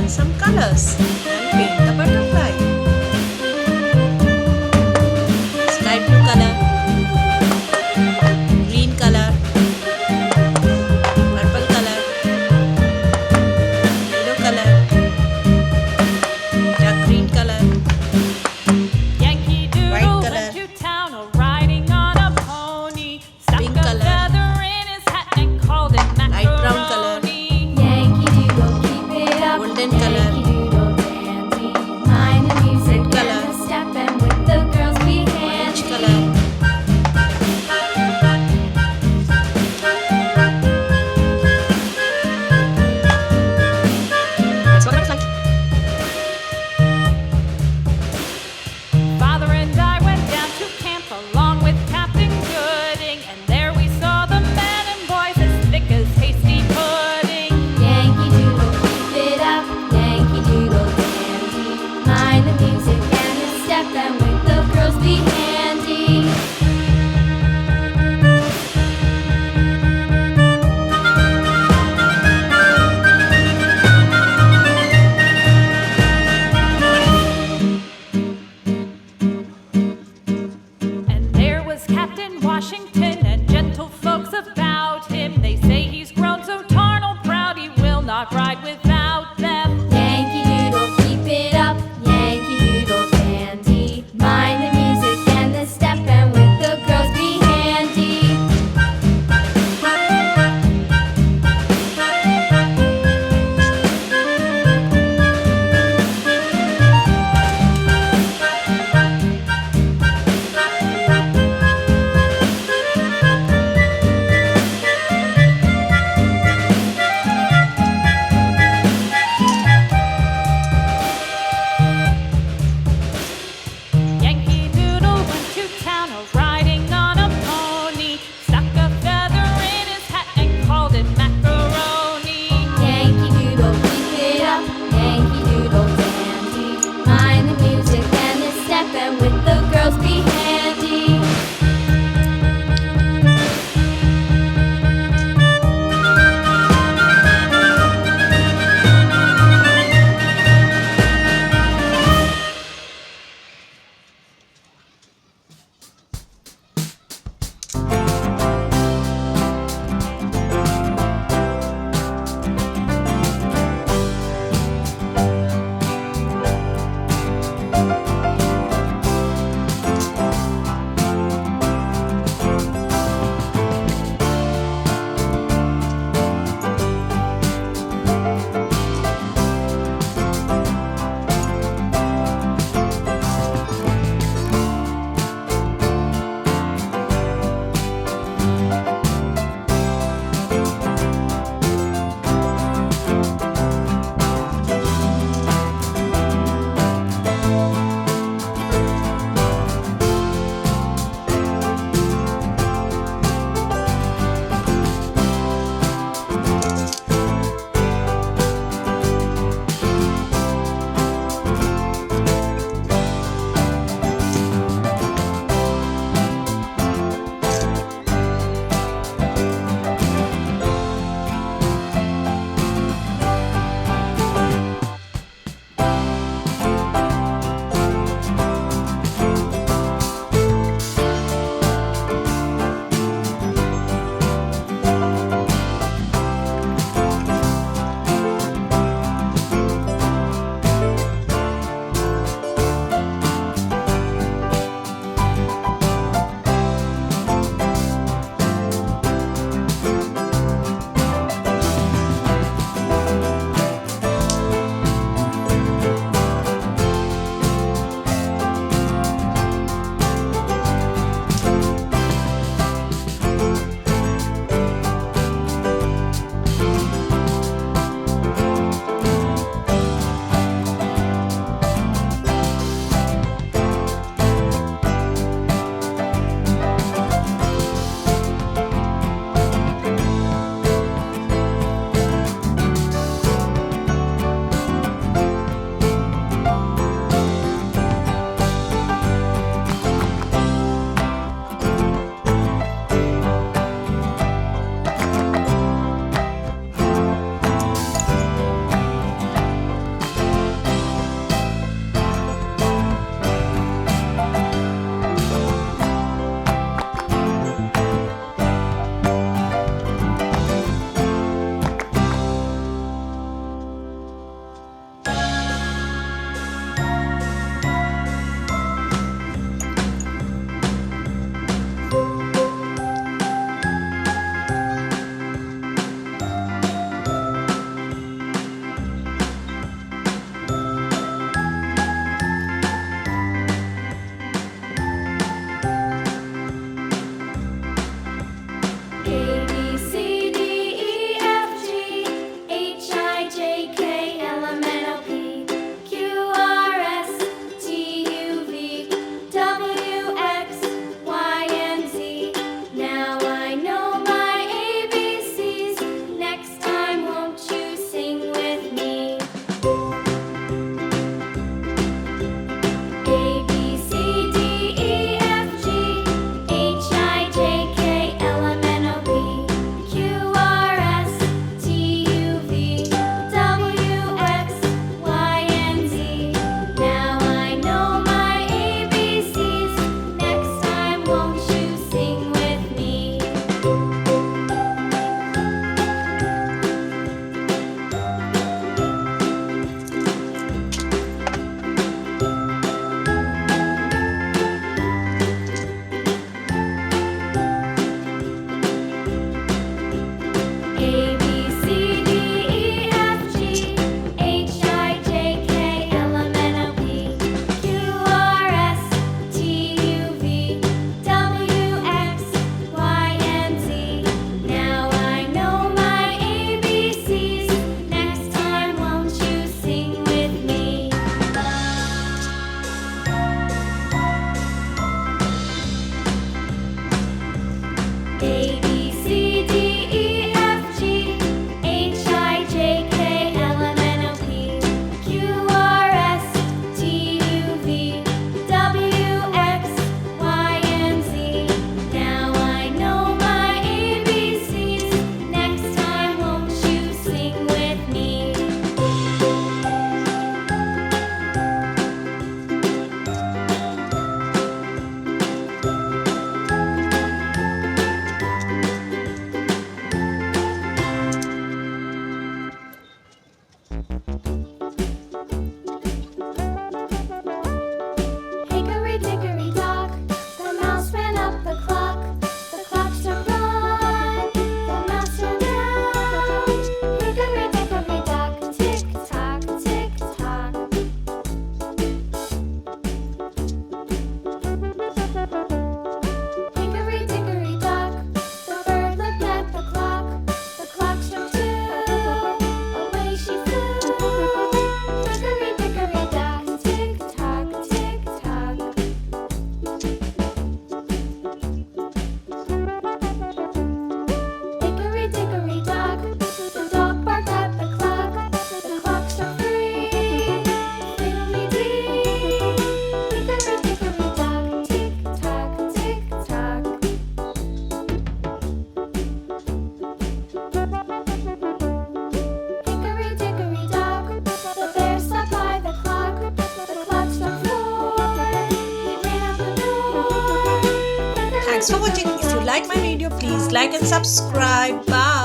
some colors and paint the butterfly. Sky blue color, green color, purple color, yellow color, dark green color, Yankee Doodle white color, went to town riding on a pony. Stuck pink a color, feather in his hat and called it macaroni. light brown color, Yankee Doodle, keep it up. golden color, Yankee Doodle, Hickory dickory dock, the mouse ran up the clock. The clock struck one, the mouse turned round. Hickory dickory dock, tick tock, tick tock. Hickory dickory dock, the bird looked at the clock. The clock struck two, away she flew. Hickory dickory dock, tick tock, tick tock. Hickory dickory dock, the dog barked at the clock. The clock struck three, fiddly-dee. Hickory dickory dock, tick tock, tick tock. Hickory dickory dock, the bear sat by the clock. The clock struck four, he ran out the door. Thanks for watching. If you like my video, please like and subscribe. Bye.